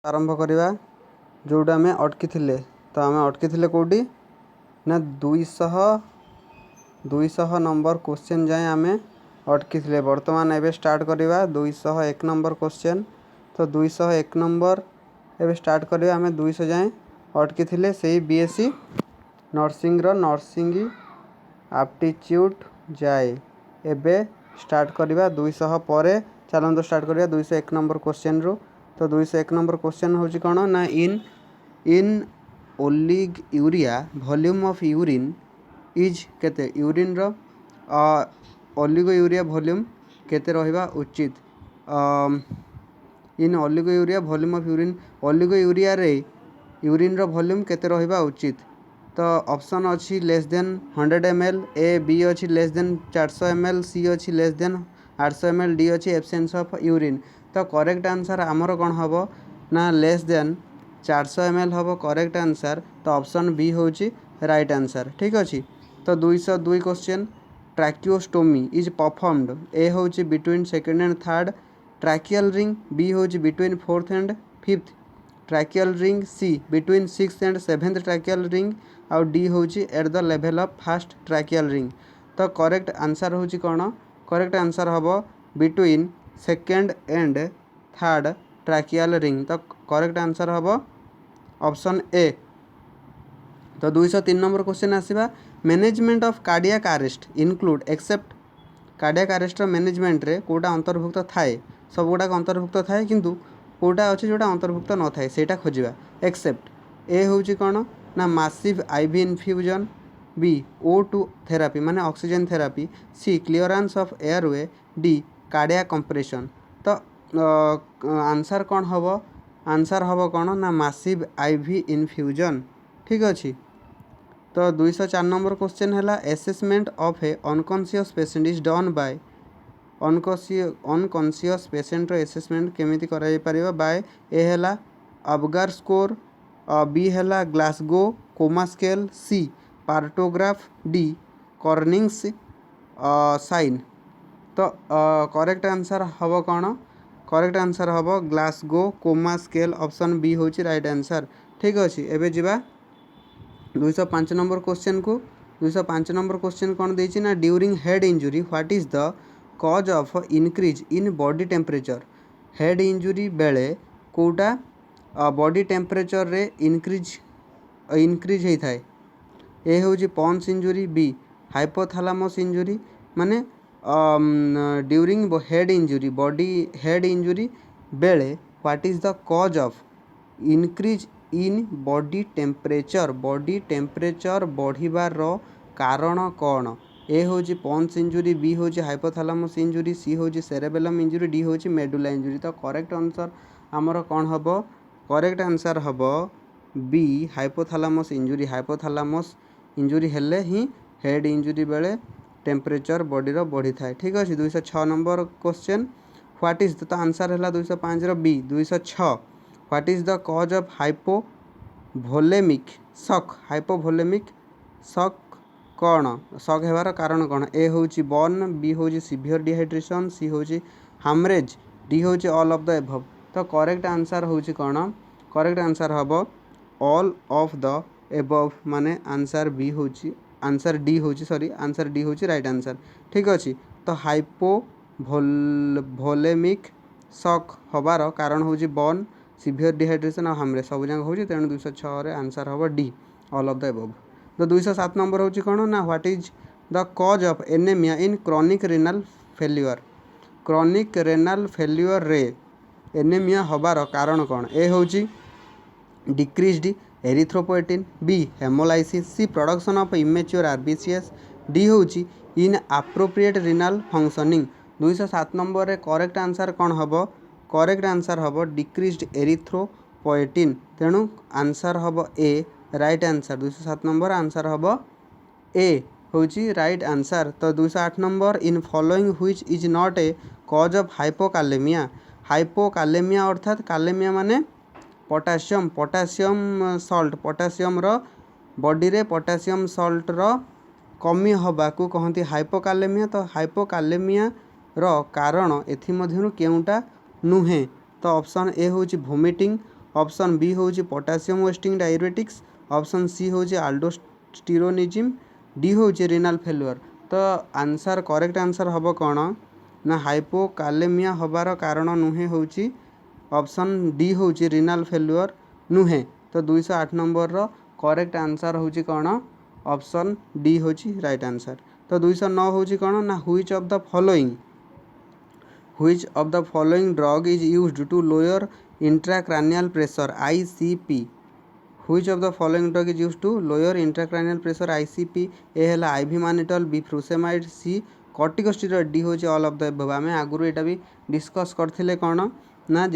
आरंभ करवा जोटा आम अटकी थे तो आम अटकी थे कौटी ना 200 नंबर क्वेश्चन जाए आम अटकी थे। बर्तमान एवं स्टार्ट करवा 201 नंबर क्वेश्चन। तो 201 नंबर एवं स्टार्ट करवा आम 200 जाए अटकी थे से बीएससी नर्सिंग नर्सिंग एप्टीट्यूड जाए एबे स्टार्ट करवा 200 पर। चलते स्टार्ट करवा 201 नंबर क्वेश्चन रू। तो 201 नंबर क्वेश्चन हूँ कौन ना in oliguria volume of urine is केते यूरिन रो ओलिगो यूरिया वॉल्यूम केते रहिबा उचित। In oliguria volume of urine oliguria रे यूरिन रो वॉल्यूम केते रहिबा उचित। तो ऑप्शन अच्छी less than 100 ml, A B अच्छी लेस देन 400 ml, सी अच्छी लेस देन 800 ml, डी अच्छी एब्सेंस ऑफ यूरिन। तो करेक्ट आंसर आमर कौन हम ना लेस देन 400 ml हम करेक्ट आंसर। तो ऑप्शन बी हूँ राइट आंसर। ठीक अच्छे। तो 202 question tracheostomy is performed A हूँ between second and third tracheal ring, B हूँ between fourth and fifth tracheal ring, C between six and seventh tracheal ring आउ D हूँ at the level of first tracheal ring. तो correct answer हूँ कौन correct answer हम between second and third tracheal ring. तो correct answer हम option A. तो 203 number question आसवा management of cardiac arrest include except cardiac arrest management रे कोटा अंतर्भुक्त थाए सब गुड़ाक अंतर्भुक्त थाए किंतु कोटा अच्छे जोटा अंतर्भुक्त न थाए सेटा खोजा एक्सेप्ट ए हूँ कौन ना massive IV infusion, B O2 therapy माने oxygen therapy, C clearance of airway, D cardiac compression. तो आंसर कौन हम आंसर हम कौन ना मासिव आईवी इनफ्यूजन। ठीक अच्छे। तो 204 नंबर क्वेश्चन है assessment of a unconscious patient is done by unconscious patient assessment केमिति कराई परिबा बाय ए है अबगार स्कोर, बी है Glasgow coma scale, C partograph, D Kernig's sign. तो करेक्ट आंसर हम कौन करेक्ट आंसर हम Glasgow coma scale option B हूँ राइट आंसर। ठीक अच्छे। एबे जिबा 205 नंबर क्वेश्चन को 205 नंबर क्वेश्चन कौन देछि ना during head injury what is the cause of increase in body temperature. Head injury बेले कोटा बॉडी टेम्परेचर रे इनक्रीज होता है। ए हूँ pons injury, B hypothalamus injury माने during head injury body head injury बेले what is the cause of increase in body temperature बढ़िबार कारण कौन। ए हूँ पॉन्स इंजुरी, बी हूँ हाइपोथैलेमस इंजुरी, सी हूँ सेरेबेलम इंजुरी, डी हूँ मेडुला इंजुरी। तो करेक्ट आंसर आमर कौन हम करेक्ट आंसर हम B hypothalamus injury. Hypothalamus injury हेले ही हेड इंजुरी बेले टेम्परेचर बॉडीर बढ़ी थाए। ठीक अच्छे। 206 नंबर क्वेश्चन व्हाट इज तो आंसर है 205 B 206 what is the cause of hypovolemic shock. Hypovolemic shock कौन शॉक हेबार कारण कौन। ए हूँ बर्न, बी हूँ सीवियर डिहाइड्रेशन, सी हूँ हामरेज, डी हूँ ऑल ऑफ द एभव। तो करेक्ट आंसर हूँ कौन करेक्ट आंसर हम ऑल ऑफ द एभव माने आंसर बी हूँ आंसर डी हूँ सॉरी आंसर डी हूँ राइट आंसर। ठीक अच्छे। तो हाइपोवोलेमिक शॉक हबार कारण हूँ बर्न, सीवियर डिहाइड्रेशन और हामरेज सब जगह हूँ तेणु 206 आंसर हम D all of the above. तो 207 नंबर हूँ कौन ना what is the cause of anaemia in chronic renal failure. Chronic renal failure रे एनीमिया हबार कारण कौन। ए हूँ decreased erythropoietin, B haemolysis, C production of immature RBCs, D हूँ inappropriate renal functioning. 207 number रे करेक्ट आंसर कौन हम correct answer हम डिक्रीज्ड एरिथ्रोपोएटिन तेणु आंसर हम A right answer. 207 number answer हम ए हूँ राइट आंसर। तो 208 number in following which is not a cause of hypokalaemia. Hypokalaemia अर्थात कालेमिया माने पोटासियम सॉल्ट पोटासियम रो बॉडी रे पोटासियम सॉल्ट रो कमी हवा को कहती हाइपोकालेमिया। तो हाइपोकालेमिया रो कारण एथि मध्यरु केउटा नुहे। तो ऑप्शन ए हूँ वोमिटिंग, ऑप्शन बी हूँ potassium wasting diuretics, option C हूँ आल्डोस्टिरोनिज्म, डी हूँ रिनाल फेलुअर। तो आंसर करेक्ट आंसर हम कौन ना हाइपोकालेमिया हबार कारण नुहे हूँ ऑप्शन डी हूँ रिनाल फेलुअर नुहे। तो 208 नंबर रो करेक्ट आंसर हूँ कौन ऑप्शन डी हूँ राइट आंसर। तो 209 हूँ कौन ना which of the following drug is used to lower intracranial pressure ICP। Which of the following drug is used to lower intracranial pressure ICP। A है IV mannitol, B frusemide, C corticosteroid, D हूँ all of the above. आम आगुरी यहाँ भी discuss करथिले कौन ना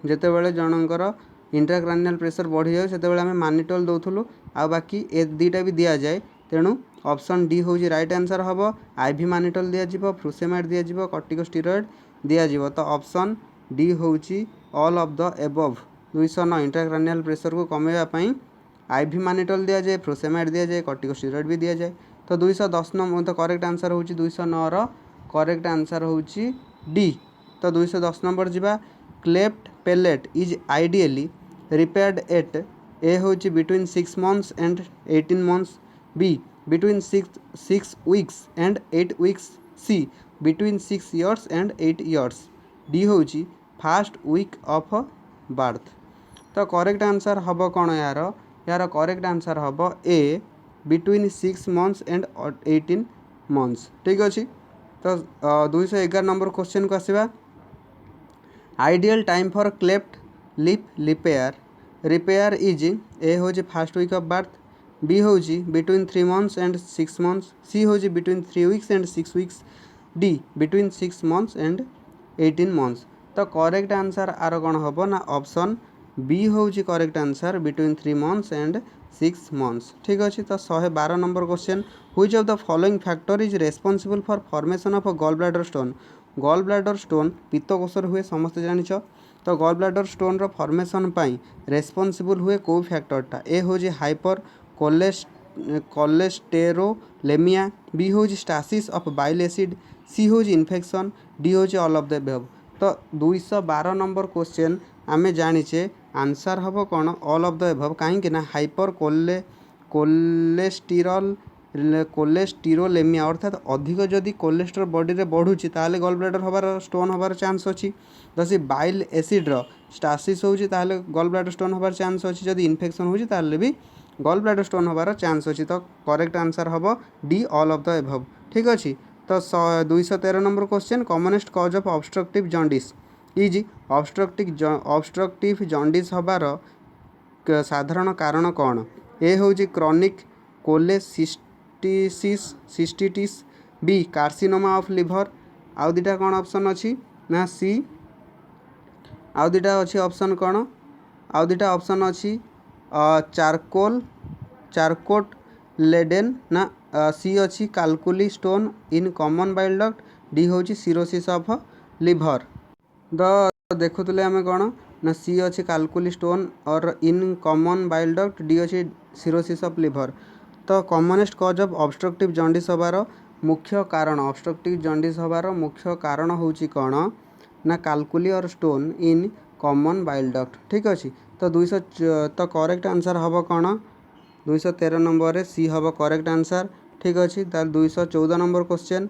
जेतेबेले जनकर intracranial pressure बढ़ी जाए सेतेबेले आम मानिटल दौथुलु आ बाकी ए दुईटा भी दि जाए। तेणु ऑप्शन डी हूँ राइट आंसर हम। आईवी मानिटल दिज्व, फ्रुसेमाइड दिज्व, कॉर्टिकोस्टेरॉइड दिज्व। तो ऑप्शन डी हूँ all of the above. 209 intracranial pressure को कमेवाई आईवी मानिटल दि जाए, फ्रुसेमाइड दि जाए, कॉर्टिकोस्टेरॉइड भी दि जाए। तो 210 नंबर तो करेक्ट आंसर हूँ 209 करेक्ट आंसर हूँ डी। तो 210 नंबर जा cleft palate is ideally repaired at A हूँ between 6 months and 18 months, B between 6 weeks and 8 weeks, C between 6 years and 8 years, D हूँ फास्ट वीक ऑफ बर्थ। तो correct answer हम कौन यार correct answer हम A between 6 months and 18 months। ठीक अच्छे। तो 211 नंबर क्वेश्चन को आसवा ideal time for cleft lip repair is A हूँ first week of birth, B हूँ between 3 months and 6 months, C हूँ between 3 weeks and 6 weeks, D between 6 months and 18 months। तो correct answer are कौन हम ना option B हूँ correct answer between 3 months and 6 months। ठीक अच्छे। तो 112 number question which of the following factor is responsible for formation of gall bladder stone. Gall bladder stone पित्तकोशर हुए समस्त जानिछ। तो गॉल ब्लैडर स्टोन रो फॉर्मेशन पाई रेस्पॉन्सिबल हुए को फैक्टरटा। ए हूँ हाइपर कोलेस्टेरोलेमिया, बी हूँ स्टासिस ऑफ बाइल एसिड, सी हूँ इन्फेक्शन, डी हूँ ऑल ऑफ द एबव। तो 212 नंबर क्वेश्चन आमे जानिचे आंसर हम कौन ऑल ऑफ द एबव। कहीं ना हाइपर कोलेस्टेरोलेमिया अर्थात अधिक जदि कोलेस्ट्रॉल बॉडी रे बढ़ुची ताले गॉल ब्लैडर हबार स्टोन हबार चांस अच्छी। जैसे बाइल एसिड रो स्टासिस होउची ताले गॉल ब्लैडर स्टोन हबार चांस अच्छी। जदि इन्फेक्शन होउची ताले भी गॉल ब्लैडर स्टोन हबार चांस अच्छी। तो करेक्ट आंसर हम D all of the above. ठीक अच्छे। तो 213 number question commonest cause of obstructive jaundice is obstructive jaundice हबार साधारण कारण कौन। ए हूँ chronic cholecystitis, B carcinoma of liver, आउ दुटा कौन ऑप्शन अच्छी ना सी आउ दुटा अच्छी ऑप्शन कौन आउ दुटा ऑप्शन अच्छी चारकोट लेडेन ना सी अच्छी calculi stone in common bile duct, D हूँ सिरोसिस ऑफ लिवर। द देखुले आम कौन ना सी अच्छी कालकुली स्टोन और in common bile duct, D अच्छी सिरोसिस ऑफ लिवर। तो commonest cause of obstructive jaundice हबार मुख्य कारण ऑब्स्ट्रक्टिव जॉन्डिस हबार मुख्य कारण हूँ कौन ना कालकुली और stone in common bile duct. ठीक अच्छे। तो 200 तो करेक्ट आंसर हम कौन 213 नंबर रे सी हम करेक्ट आंसर। ठीक अच्छे। ताल 214 number question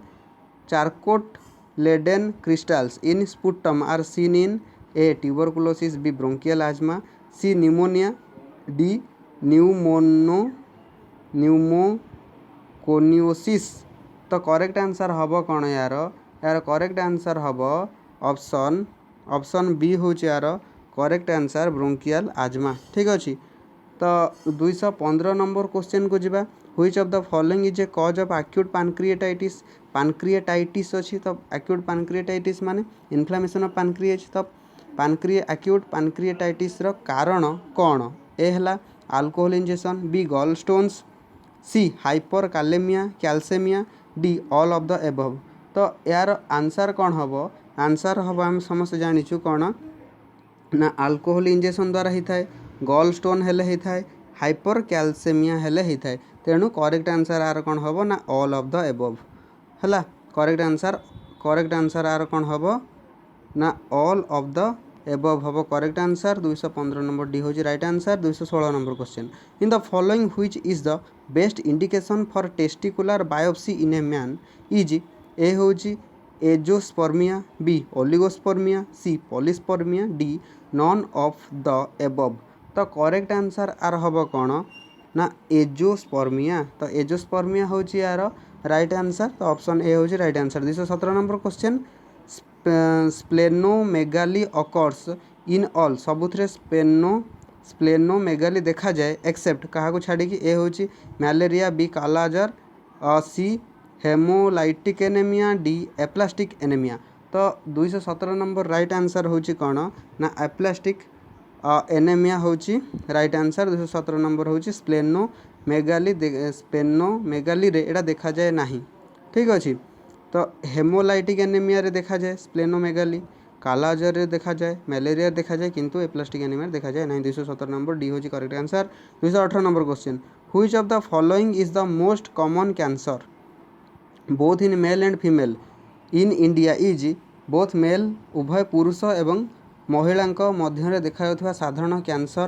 Charcot Leyden crystals in sputum are seen in A tuberculosis, B bronchial asthma, C pneumonia, D pneumoconiosis. तो करेक्ट आंसर हम कौन यार करेक्ट आंसर हम ऑप्शन बी हूँ यार करेक्ट आंसर ब्रोंकियल आजमा। ठीक अच्छे। तो 215 नंबर क्वेश्चन को जीवा which of the following is a cause of acute pancreatitis अच्छी। तो एक्यूट पैनक्रिएटाइटिस माने इन्फ्लेमेशन ऑफ पैनक्रिएज। तो एक्यूट पैनक्रिएटाइटिस रो कारण कौन। ए हला alcohol injection, B gall stones, C hyper kalaemia calcaemia, D all of the above. तो यार आंसर कौन हम आंसर हम आम समस्त जानिचु कौन ना अल्कोहल इंजेक्शन द्वारा होता है, गॉल स्टोन हेले होता है, हाइपर कैल्सेमिया हेले होता है। तेणु करेक्ट आंसर आर कौन हम ना ऑल ऑफ द एबव है। Correct answer correct answer are कौन हम ना ऑल ऑफ द एबव हम करेक्ट आंसर 215 नंबर डी हूँ right answer 216 number question in the following which is the best indication for testicular biopsy in a man is A हूँ azoospermia B oligospermia C polyspermia D none of the above तो correct answer आर हम कौन ना azoospermia तो azoospermia हूँ यार right answer तो ऑप्शन ए हूँ right answer 217 number question splenomegaly occurs in all सबुथ स्प्लेनोमेगाली देखा जाए एक्सेप्ट क्या छाड़ी A hmm malaria B kala azar C haemolytic anaemia D aplastic anaemia तो 217 नंबर राइट आंसर हूँ कौन ना aplastic anaemia hmm right answer 217 number hmm splenomegaly रे एटा देखा जाए नहीं ठीक अच्छे तो हेमोलाइटिक एनेमिया रे देखा जाए स्प्लेनोमेगाली कालाजार रे देखा जाए मैलेरिया देखा जाए किंतु एप्लास्टिक एनेमिया देखा जाए नहीं 217 number D hmm correct answer 218 number question which of the following is the most common cancer both in male and female in India is both male उभय पुरुष एवं महिला मध्य देखा साधारण कैंसर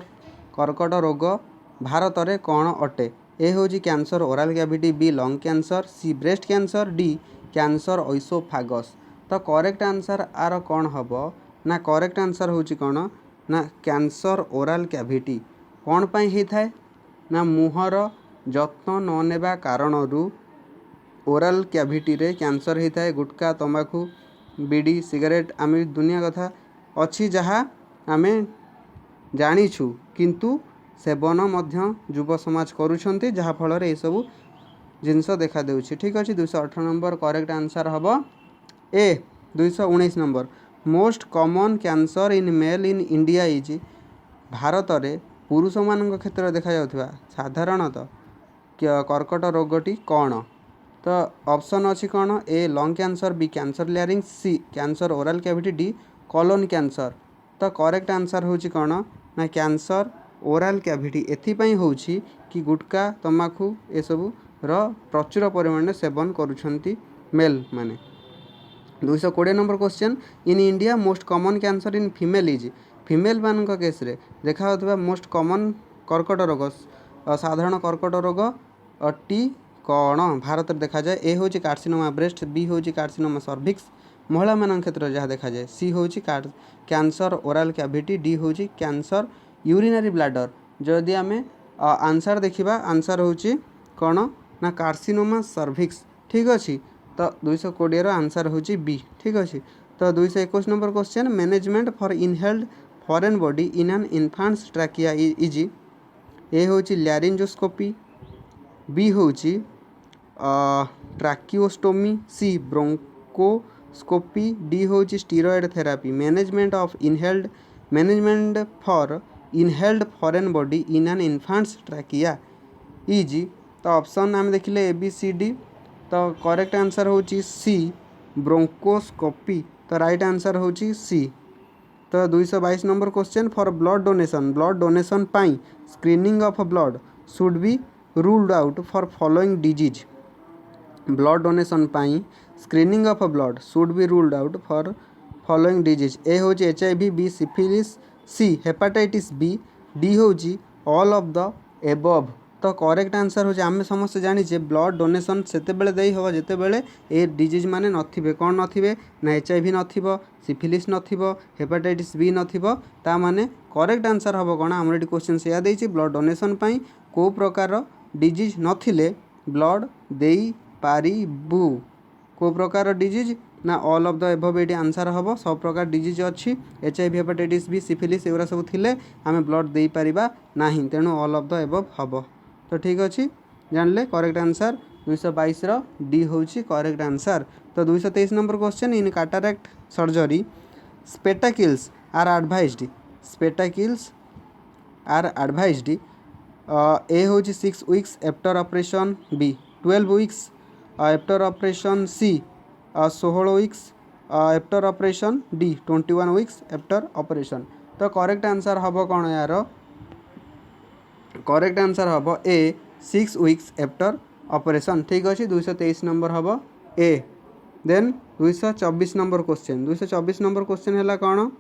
कर्कट रोग भारत में कौन अटे A hmm cancer oral cavity B lung cancer C breast cancer D cancer oesophagus तो करेक्ट आंसर आर कौन हम ना करेक्ट आंसर हूँ कौन ना कैंसर ओराल कैविटी कौन पाई होता है ना मुहर जत्न न नेबा कारणरू ओराल कैविटी रे कैंसर होता है गुटखा तंबाकू बीड़ी सिगरेट आम दुनिया कथा अच्छी जहाँ आम जानिछु किंतु सेवन मध्य युव समाज करुछंती जहाँ फल ये सब जिनस देखा देउछि ठीक अच्छे 218 नंबर करेक्ट आंसर हम A 219 number most common cancer in male in India is Bharat में पुरुष मान क्षेत्र देखा जाउथबा साधारणतः कर्कट रोगटी कौन तो ऑप्शन अच्छी कौन A lung cancer B cancer larynx C cancer oral cavity D colon cancer तो करेक्ट आंसर हूँ कौन ना कैंसर ओराल कैविटी एथिपाई हूँ कि गुटखा तंबाकू ये सब प्रचुर परिमाण सेवन करुछंती मेल माने 220 number question in India most common cancer in female is female मान केस रे देखा होता मोस्ट कॉमन कर्कट रोग साधारण कर्कट रोग टी कौन भारत में देखा जाए ए हूँ कार्सिनोमा ब्रेस्ट बी हूँ कार्सिनोमा सर्भिक्स महिला मान क्षेत्र में जहाँ देखा जाए सी हूँ कैंसर ओराल कैविटी डी हूँ कैंसर यूरिनरी ब्लाडर जदि आम आंसर देखा आंसर हूँ कौन ना कार्सिनोमा सर्भिक्स ठीक अच्छे तो 220 आंसर हूँ बी ठीक अच्छे तो 221 number question management for inhaled foreign body in an infants trachea is A hmm laryngoscopy B hmm tracheostomy C bronchoscopy D hmm steroid therapy management for inhaled foreign body in an infants trachea is तो option आम देखिले A B C D तो correct answer hmm C bronchoscopy तो right answer hmm C तो 222 number question for blood donation पाई screening of blood should be ruled out for following disease blood donation पाई screening of blood should be ruled out for following disease A hmm HIV B syphilis C hepatitis B D हूँ all of the above तो correct answer hmm आम समस्त जानीचे blood donation सेते दे हम जिते बड़े a disease माने नथिबे कौन नथिबे ना HIV नथिबो सिफिलिस नथिबो हेपाटाइटिस बी नथिबो ता माने करेक्ट आंसर हम कौन आमर ये क्वेश्चन से देछि ब्लड डोनेशन पाई को प्रकार डिजीज नथिले ब्लड देई पारिबु को प्रकार डिजीज ना ऑल ऑफ द एबव ये आंसर हम सब प्रकार डिजीज अच्छी HIV हेपाटाइटिस बी सिफिलिस एगुरा सब थिले आम ब्लड दे पारिबा नाही तेणु ऑल ऑफ द एबव हम तो ठीक अच्छे जानले correct answer 222 D hmm correct answer तो 223 number question in cataract surgery spectacles are advised A hmm 6 weeks after operation B 12 weeks after operation C 16 weeks after operation D 21 weeks after operation तो correct answer हम कौन यार correct answer हम ए 6 weeks after operation ठीक अच्छे 223 number hmm A then 224 number question 224 number question है कौन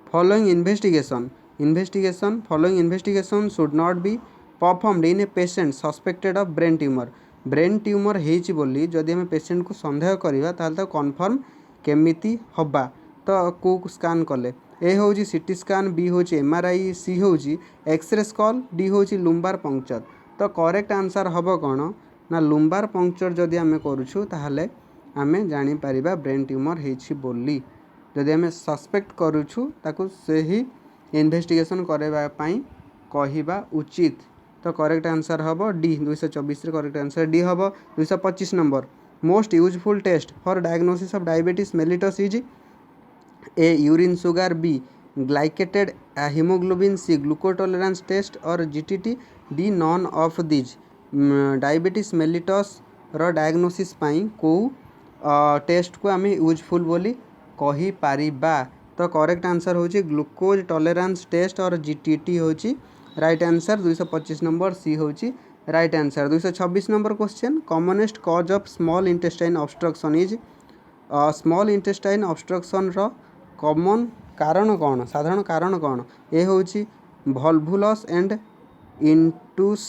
following investigation following investigation should not be performed in a patient suspected of brain tumour होइछि बोली जदि आम पेशेंट को संदेह करवा ताल कन्फर्म केमिति हबा तो को स्कान कले ए हूँ सीटी स्कान बी हूँ एमआरआई सी हूँ एक्सरे स्कल डी हूँ लुम्बार पंक्चर तो करेक्ट आंसर हम कौन ना लुम्बार पंक्चर जदि आम करुछु ताहले आमे जानी परिबा ब्रेन ट्यूमर होइछि बोली जदि आम सस्पेक्ट करुछु ताकू से ही इन्वेस्टिगेशन करबा पई कहिबा उचित तो करेक्ट आंसर हम D 224 correct answer D hmm 225 number most useful test for diagnosis of diabetes mellitus is A urine sugar B glycated haemoglobin C glucose tolerance test or GTT D none of these diabetes mellitus रो diagnosis पई को test को आम useful बोली कही पारिबा तो correct answer होची glucose tolerance test or GTT होची राइट आंसर 225 नंबर सी होची right answer 226 number question commonest cause of small intestine obstruction is small intestine obstruction रो कॉमन कारण कौन साधारण कारण कौन ए होची volvulus and इंटूस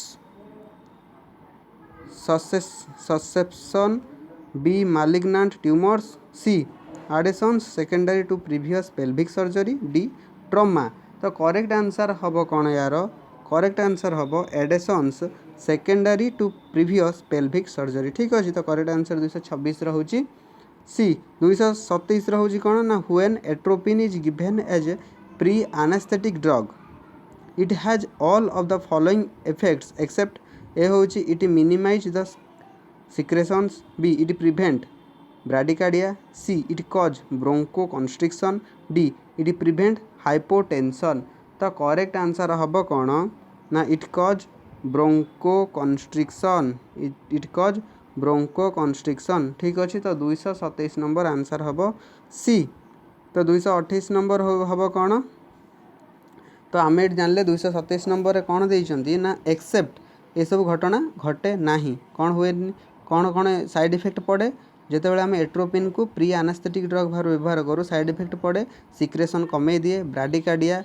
susception B malignant tumours C adhesions secondary to previous pelvic surgery D trauma तो correct answer हम कौन यार correct answer hmm adhesions secondary to previous pelvic surgery ठीक अच्छे तो करेक्ट आंसर 226 रोचे सी 227 रोचे कौन ना when atropine is given as pre anaesthetic drug it has all of the following effects except A होची it minimise the secretions b it prevent bradycardia c it cause bronchoconstriction d it prevent hypotension तो correct answer हम कौन ना it cause ब्रोंकोकॉन्स्ट्रिक्शन it cause ब्रोंकोकॉन्स्ट्रिक्शन ठीक अच्छे तो 227 number answer हम सी तो 228 नंबर हम कौन तो आम ये जानले 227 नंबर कौन देइछंती ना एक्सेप्ट ये सब घटना घटे नहीं कौन हुए कौन कौन साइड इफेक्ट पड़े जितेबाला आम एट्रोपिन को प्री एनास्थेटिक ड्रग भाव व्यवहार करूँ साइड इफेक्ट पड़े सिक्रेशन कमे दिए ब्राडिकार्डिया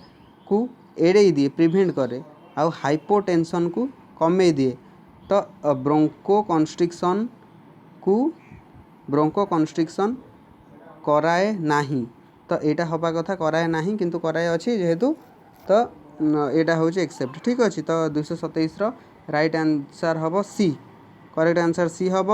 को एड़े दिए प्रिभेंट करे आउ हाइपोटेंशन को कमे दिए तो ब्रोंकोकॉन्स्ट्रिक्शन कराए नहीं तो यहाँ हवा कथा कराए नहीं किंतु कराए अच्छी जेहेतु तो यहाँ हूँ एक्सेप्ट ठीक अच्छे तो 227 राइट आंसर हम C correct answer C hmm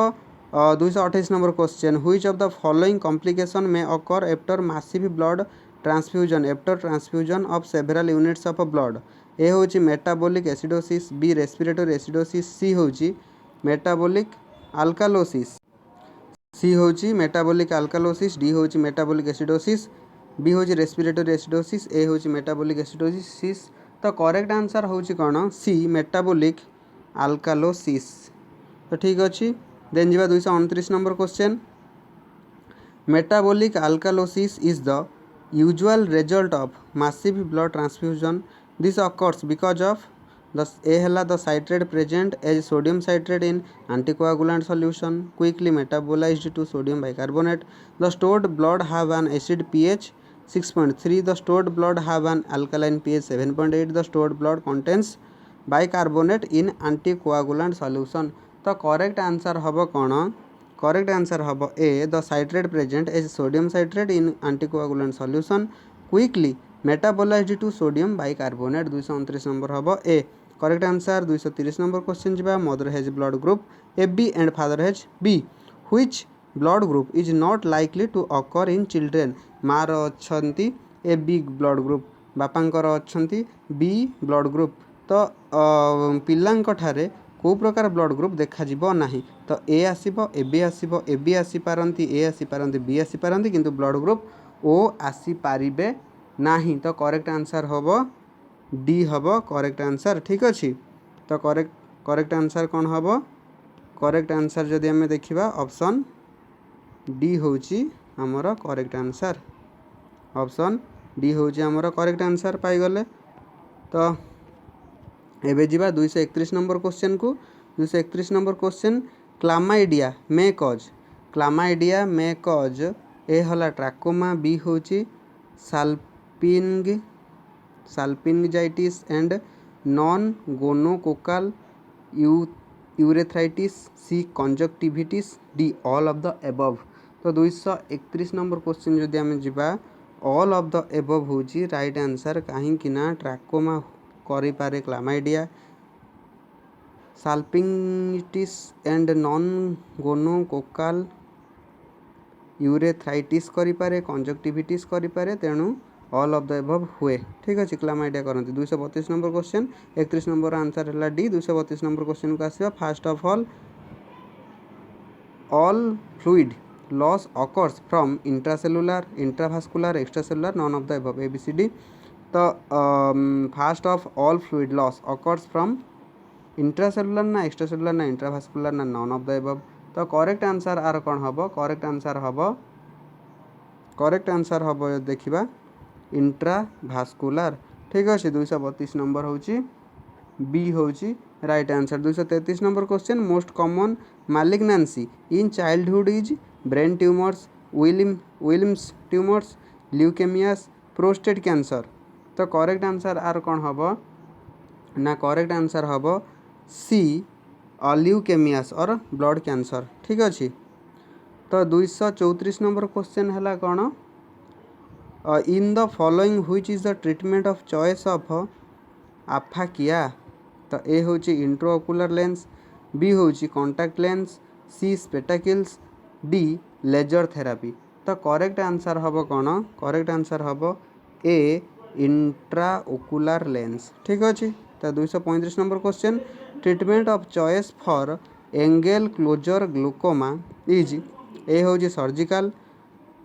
228 number question which of the following complication may occur after massive blood transfusion of several units of blood A hmm metabolic acidosis B respiratory acidosis C hmm metabolic alkalosis C hmm metabolic alkalosis D hmm metabolic acidosis B hmm respiratory acidosis A hmm metabolic acidosis तो correct answer हूँ कौन C metabolic alkalosis तो ठीक अच्छे then जी 229 number question metabolic alkalosis is the usual result of massive blood transfusion this occurs because of the the citrate present as sodium citrate in anticoagulant solution quickly metabolized to sodium bicarbonate the stored blood have an acid pH 6.3 the stored blood have an alkaline pH 7.8 the stored blood contains bicarbonate in anticoagulant solution तो correct answer हम कौन correct answer हम A the citrate present as sodium citrate in anticoagulant solution quickly metabolised to sodium bicarbonate 229 number hmm A correct answer 230 number question जी mother has blood group A B and father has B which blood group is not likely to occur in children मार अच्छी A B blood group बापांकर अच्छी B blood group तो पिलांकठारे को प्रकार blood group देखा ना तो ए आसब ए बी आसीपारती ए आसीपारती बी आसीपारती किंतु ब्लड ग्रुप ओ आसीपारे नहीं तो करेक्ट आंसर हम डी हम करेक्ट आंसर ठीक अच्छे तो करेक्ट आंसर कौन हम करेक्ट आंसर जदि आम देखा ऑप्शन डी हूँ आमर करेक्ट आंसर ऑप्शन डी हूँ आमर करेक्ट आंसर पाईगले तो एबे जीवा 231 नंबर क्वेश्चन को 231 नंबर क्वेश्चन क्लामाइडिया मे कज क्लामाइडिया मे कज ए हला ट्राकोमा बी होची salpingitis and non gonococcal urethritis C conjunctivitis D all of the above. तो 231 नंबर क्वेश्चन जदि आम जा ऑल ऑफ द एबव होची राइट आंसर कहीं ट्राकोमा करि पारे chlamydia salpingitis and non gonococcal urethritis करि पारे कंजक्टिविटिस करि पारे तेणु ऑल ऑफ द एबव हुए। ठीक अच्छे क्लामाइडिया करते। 232 नंबर क्वेश्चन 31 नंबर आंसर है डी। 232 नंबर क्वेश्चन को आसवा fast of all fluid loss occurs from intracellular intravascular extracellular none of the above ABCD। तो fast of all fluid loss occurs from intracellular ना extracellular ना intravascular ना none of the above. तो correct answer are कौन हम correct answer हम देखा इंट्राभास्कुलर। ठीक अच्छे 232 नंबर होची बी होची right answer. 233 number question most common malignancy in childhood is brain tumours Wilms tumours leukaemias prostate cancer. तो करेक्ट आंसर आर कौन हम ना करेक्ट आंसर हम सी ल्यूकेमियास और ब्लड कैंसर। ठीक अच्छे। तो 234 नंबर क्वेश्चन है कौन in the following which is the treatment of choice of aphakia. तो A hmm intraocular lens B hmm contact lens C spectacles D laser therapy. तो correct answer हम कौन करेक्ट आंसर हम ए इंट्राओकुलर लेंस। ठीक अच्छे। तो 235 number question treatment of choice for angle closure glaucoma is A hmm surgical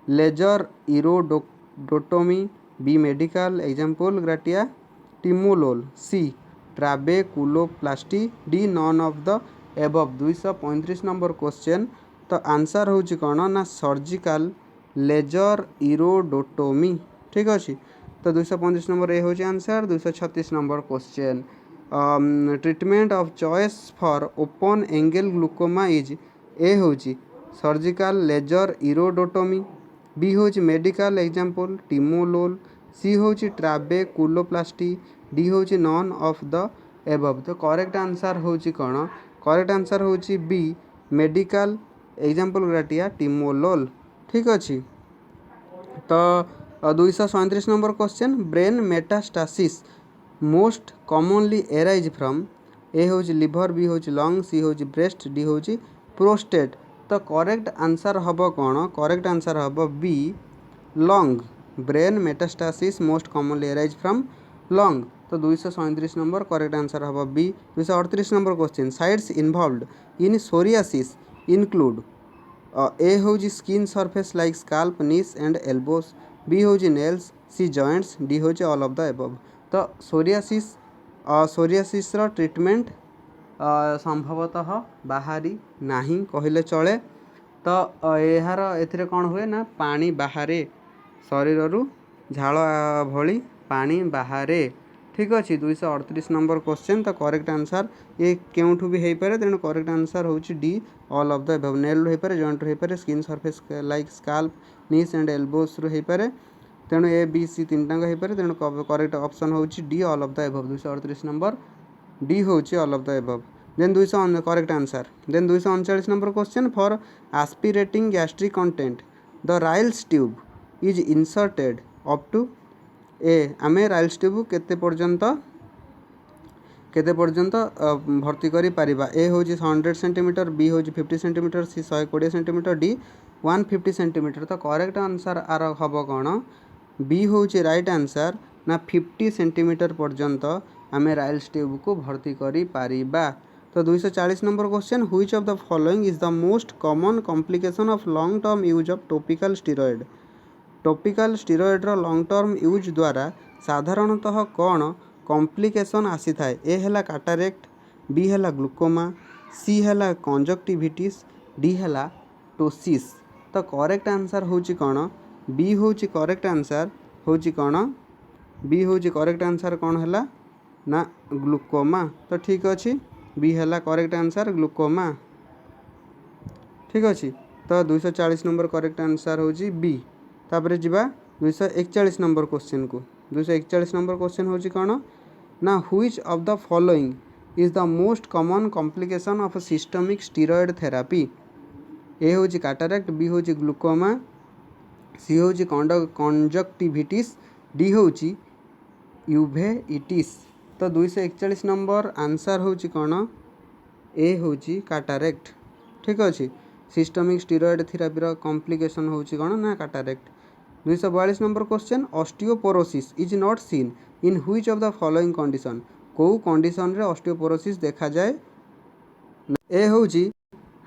laser iridotomy B medical example ग्राटिया timolol C trabeculoplasty D none of the above. 235 number question तो answer हूँ कौन ना surgical laser इरोडोटोमी। ठीक अच्छे। तो 235 number A hmm answer. 236 number question treatment of choice for open angle glaucoma is A hmm surgical laser iridotomy B hmm medical example timolol C hmm trabeculoplasty D hmm none of the above. तो correct answer हूँ कौन correct answer hmm B medical example ग्राटिया timolol. ठीक अच्छे। तो 237 number question brain metastasis most commonly arise from A hmm liver B hmm lung C hmm breast D हूँ prostate. तो correct answer हम कौन करेक्ट आंसर हम B lung brain metastasis most commonly arise from lung. तो 237 number correct answer हम B. 238 number question sites involved in psoriasis include A hmm skin surface like scalp knees and elbows B hmm nails C joints D हूँ all of the above. तो psoriasis treatment संभवतः बाहरी नहीं कहले चले। तो यार एथिरे कौन हुए ना पानी बाहरे शरीर झाल भली पानी बाहरे। ठीक अच्छे। 238 नंबर क्वेश्चन तो करेक्ट आंसर ये क्योंठू भी हो पारे तेणु करेक्ट आंसर हूँ D all of the above. Nail हो पारे जॉइंट हो पारे skin surface like scalp knees and elbows हो पारे तेणु ए बी सी तीन टाँग हो पारे तेणु correct option hmm D all of the above. 238 number D हूँ all of the above. Then 200 correct answer. Then 239 number question for aspirating gastric content the Ryle's tube is inserted up to a um Ryle's tube केते पर्यंत भर्ती करि Paribas. ए हूँ 100 centimetre B हूँ 50 centimetre सी 120 centimetre D 150 centimetre. तो correct answer आर हम कौन बी हूँ राइट आंसर ना 50 सेंटीमीटर पर्यंत आम राइल्स ट्यूब को भर्ती करि पारिबा। तो 240 number question which of the following is the most common complication of long term use of topical steroid. Topical स्टेरॉइड्र लॉन्ग टर्म यूज द्वारा साधारणतः कौन कॉम्प्लिकेशन आसी थाए। ए है कैटारेक्ट बी है ग्लूकोमा सी है कंजक्टिविटिस डी है टोसिस। तो करेक्ट आंसर हूँ कौन बी हूँ करेक्ट आंसर हूँ कौन बी हूँ करेक्ट आंसर कौन है ना ग्लूकोमा। तो ठीक अच्छे बी है करेक्ट आंसर ग्लूकोमा। ठीक अच्छे। तो 240 नंबर करेक्ट आंसर होची बी। तापर जिबा 241 नंबर क्वेश्चन को। 241 नंबर क्वेश्चन होची कोन ना which of the following is the most common complication of systemic steroid therapy. A होची कैटरेक्ट, बी होची ग्लूकोमा, सी होची कंजक्टिविटिस, डी होची यूवेइटिस। तो 241 नंबर आंसर होची कोन ए होची कैटरेक्ट। ठीक अच्छे सिस्टमिक स्टेरॉइड थेरापी रो कॉम्प्लिकेशन होची कोन ना cataract. 242 number question osteoporosis is not seen in which of the following condition. को कंडीशन रे ऑस्टियोपोरोसिस देखा जाए। ए होची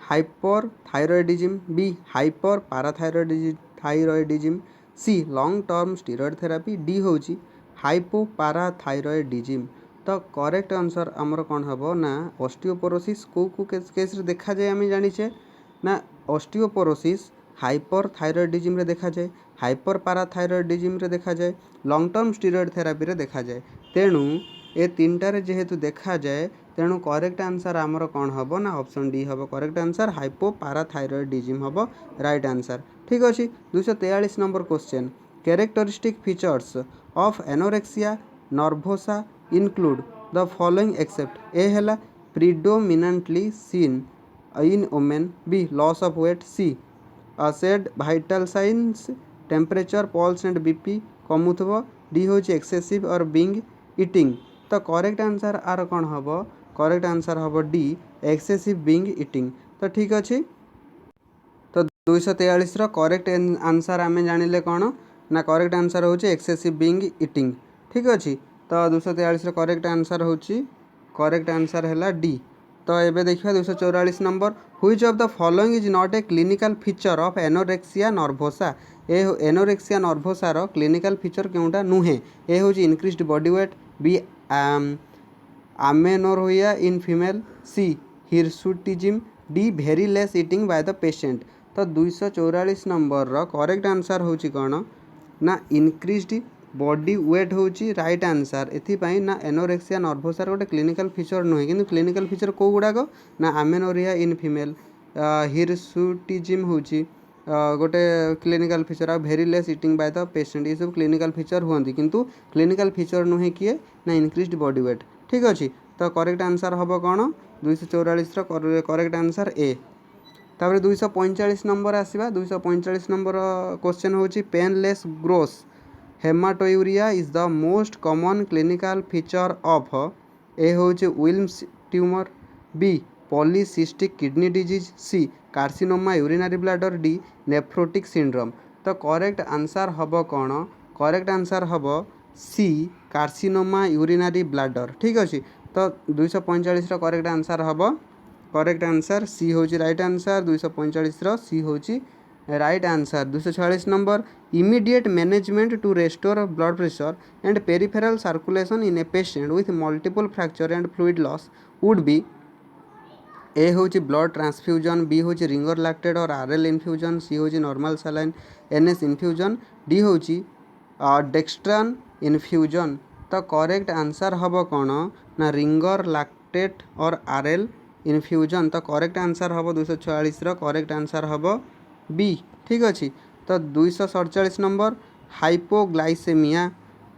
hyperthyroidism, B hyperparathyroidism, C long term steroid therapy, D होची हाइपो पाराथायरॉयडिज्म। तो करेक्ट आंसर आमर कौन हम ना ऑस्टियोपोरोसिस को केस रे देखा जाए आम जानीचे ना ऑस्टियोपोरोसिस हाइपर थायरॉयडिज्म रे देखा जाए, हाइपर पाराथायरॉयडिज्म रे देखा जाए, लॉन्ग टर्म स्टेरॉइड थेरापी रे देखा जाए। तेणु ए तीनटारे जेहेतु देखा जाए तेणु करेक्ट आंसर आमर कौन हम ना ऑप्शन डी हम करेक्ट आंसर हाइपो पाराथायरॉयडिज्म हम राइट आंसर। ठीक अच्छे 243 number question characteristic features of anorexia nervosa include the following except A है predominantly seen in women, B loss of weight, C said vital signs temperature pulse and BP कमुथब, D होची excessive or being eating। तो correct answer are कौन हम correct answer हम D excessive being eating। तो ठीक अच्छे तो 243 रो करेक्ट आंसर आम जानिले कौन ना करेक्ट आंसर होची एक्सेसिव बीइंग इटिंग। ठीक अच्छे तो 243 रो करेक्ट आंसर होची करेक्ट आंसर है डी। तो ये देखिए 244 number which of the following is not a clinical feature of anorexia nervosa. ए एनोरेक्सिया नर्वोसा रो क्लिनिकल फीचर केउटा नुहे। ए होची increased body weight, B amenorrhoea in female, C hirsutism, D very less eating by the patient. तो 244 number रो correct answer होची कौन ना इनक्रीज्ड बॉडी वेट होची राइट आंसर। एथिपाई ना एनोरेक्सिया नर्वोसार गोटे क्लिनिकल फीचर नुहे किंतु क्लिनिकल फीचर को गुड़ाक ना आमेनोरिया इन फीमेल, हिरसुटिज्म होची गोटे क्लिनिकल फीचर, आ very less eating by the patient ये सब क्लिनिकल फीचर हुआ किंतु क्लिनिकल फीचर नुहे किए ना इनक्रीज्ड बॉडी वेट। ठीक अच्छे तो करेक्ट आंसर हम कौन 244 करेक्ट आंसर ए। तापर 245 नंबर आसवा 245 नंबर क्वेश्चन होची painless gross haematuria is the most common clinical feature of. A होची Wilms tumour, B polycystic kidney disease, C carcinoma urinary bladder, D nephrotic syndrome. तो correct answer हम कौन correct answer हम सी carcinoma urinary bladder. ठीक अच्छे तो 245 correct answer हम correct answer C होची राइट आंसर। 245 सी होची right answer. 246 number immediate management to restore blood pressure and peripheral circulation in a patient with multiple fracture and fluid loss would be. A होची blood transfusion, B होची Ringer lactate और RL infusion, C होची normal saline NS infusion, D होची dextran infusion. तो correct answer हम कौन ना Ringer lactate और आरएल इन्फ्यूजन। तो करेक्ट आंसर हम 246 करेक्ट आंसर हम बी। ठीक अच्छे तो 247 number hypoglycaemia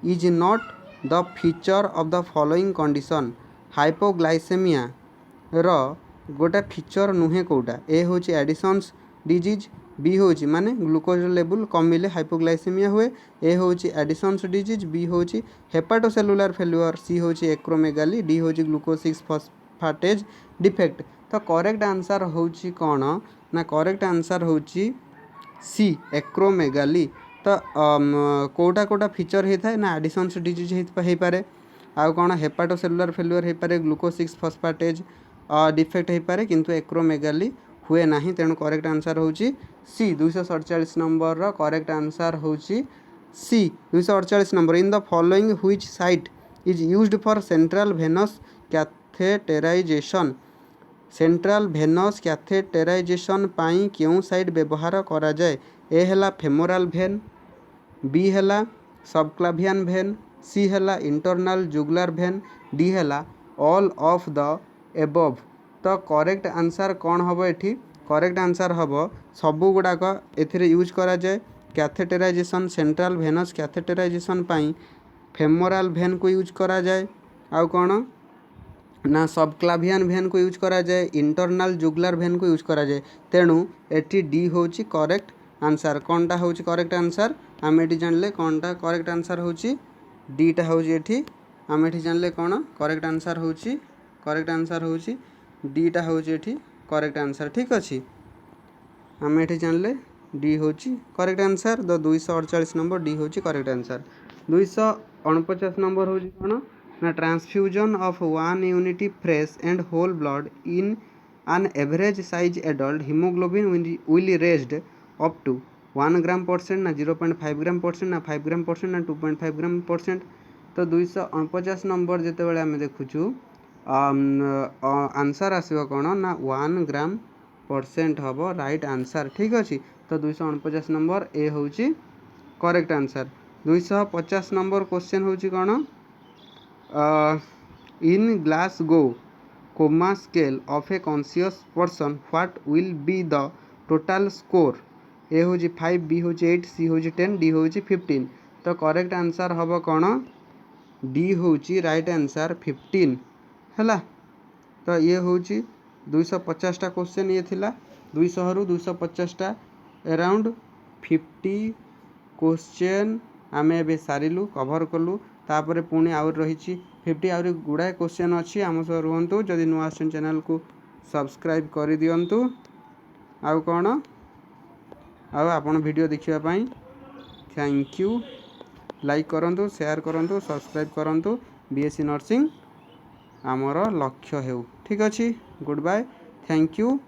is not the feature of the following condition. Hypoglycaemia रो गोटे फीचर नुहे कोटा। ए होची एडिसन्स डिजीज, बी होची माने ग्लूकोज लेवल कमिले हाइपोग्लाइसेमिया हुए, ए होची एडिसन्स डिजीज, बी होची हेपाटोसेलुलर फेल्युअर, सी होची एक्रोमेगाली, डी होची ग्लूकोज 6 फॉस्फेटेज डिफेक्ट। तो करेक्ट आंसर होची कौन ना करेक्ट आंसर होची सी एक्रोमेगाली। तो कोटा कोटा फीचर होता है ना एडिसन्स डिजीज हो पारे, आउ कौन हेपाटोसेलुलर फेल्युअर हो पारे, ग्लूकोज 6 फॉस्फेटेज डिफेक्ट हो पारे किंतु एक्रोमेगाली हुए ना। तेणु करेक्ट आंसर होची सी। 247 नंबर करेक्ट आंसर होची C 248 number in the following which site is used for central venous catheterisation. Central venous catheterisation पाई क्यों साइड व्यवहार करा जाए। ए हैला फेमोरल वेन, बी हैला सबक्लावियन वेन, सी हैला इंटरनल जुगुलर वेन, डी हैला ऑल ऑफ द एबव। तो करेक्ट आंसर कौन हम एठी करेक्ट आंसर हम सबू गुड़ाक ए यूज करा जाए कैथेटेराइजेशन सेंट्रल भेनस कैथेटेराइजेशन पाई फेमोराल भेन को यूज करा जाए आउ कौन ना सबक्लाभियन भेन को यूज करा जाए इंटरनल जुगुलर भेन को यूज करा जाए तेणु एटी डी होची करेक्ट आंसर कौनटा होची करेक्ट आंसर आम एटी जानले कौनटा करेक्ट आंसर होची डीटा होची एटी आम एटी जानले कौन करेक्ट आंसर होची डीटा होची एटी करेक्ट आंसर ठीक अच्छे आम एटी जानले डी होची correct answer the 248 number D होची करेक्ट आंसर 249 नंबर होची कौन ना transfusion of 1 unit fresh and whole blood in an average size adult hemoglobin will raised up to 1 gram percent ना 0.5 ग्राम परसेंट ना 5 ग्राम परसेंट ना 2.5 ग्राम percent तो 249 number जिते आम देखुचु आंसर आसो कौन ना 1 ग्राम परसेंट हम राइट आंसर ठीक अच्छे तो 249 नंबर ए हूँ करेक्ट आंसर 250 नंबर क्वेश्चन हूँ कौन इन Glasgow coma scale of a conscious person what will be the total score a हूँ 5 b हूँ 8 c हूँ 10 d हूँ 15 तो करेक्ट आंसर हम कौन डी हूँ राइट आंसर 15 है तो ये हूँ 250 क्वेश्चन ये थिला 200 रु 250 अराउंड 50 क्वेश्चन आम ए सारू कभर कलु तापर पुणी आउर रही 50 आउरी गुड़ाए क्वेश्चन अच्छी आम सह रुहतु जदि नुआ आसन चैनल को सब्सक्राइब कर दियंतु आउ कौन आउ आपण वीडियो देखिए थैंक यू लाइक करंतु शेयर करंतु सब्सक्राइब करंतु बीएससी नर्सिंग आमर लक्ष्य हेउ ठीक अच्छे गुड बाय थैंक यू।